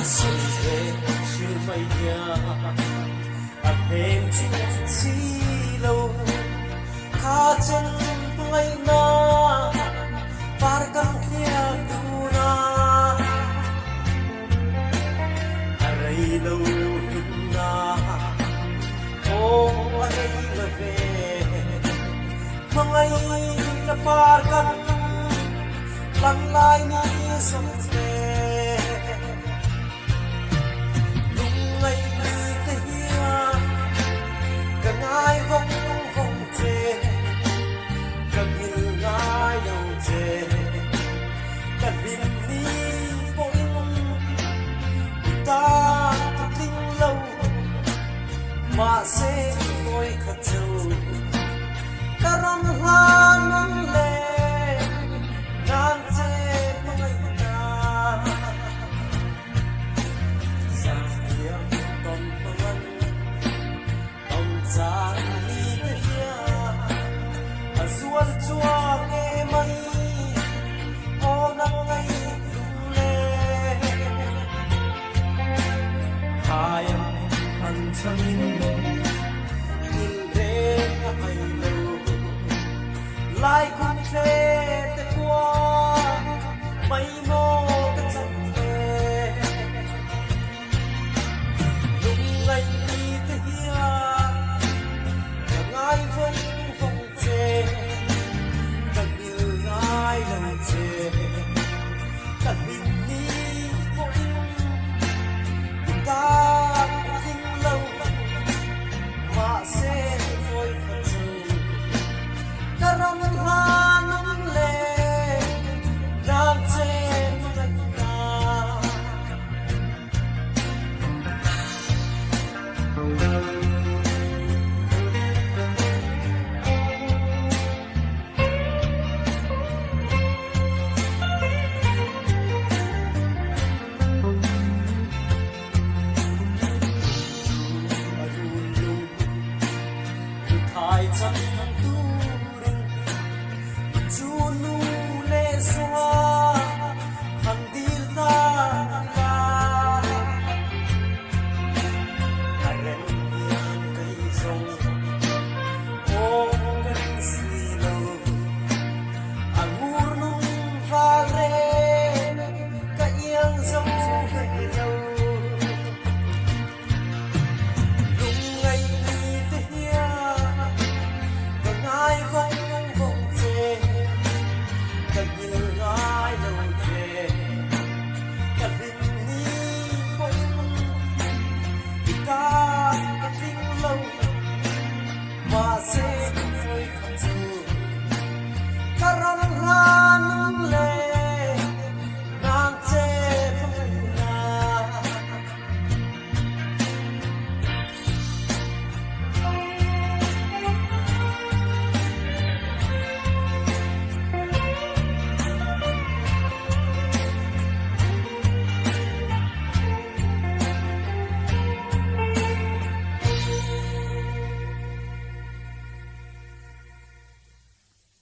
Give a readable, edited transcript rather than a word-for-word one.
soi về chiều mây nhà anh em chỉ chi lâu khá chân ngày na parkang kia tu na aray lâu na ô ay là về ngay na parkang lăng lai ni sông về lúc ngày đi tới here cần ai vong vong về cần nhìn ai đâu về cần biết đi bỗng ta thật linh lâu mà sẽ ngồi khát châu karam hoa nắng lệ nắng sẽ mây na giang tiếng tom măng tom giang đi tới azuan chua nghe mây ô nắng ngày lệ hai anh chân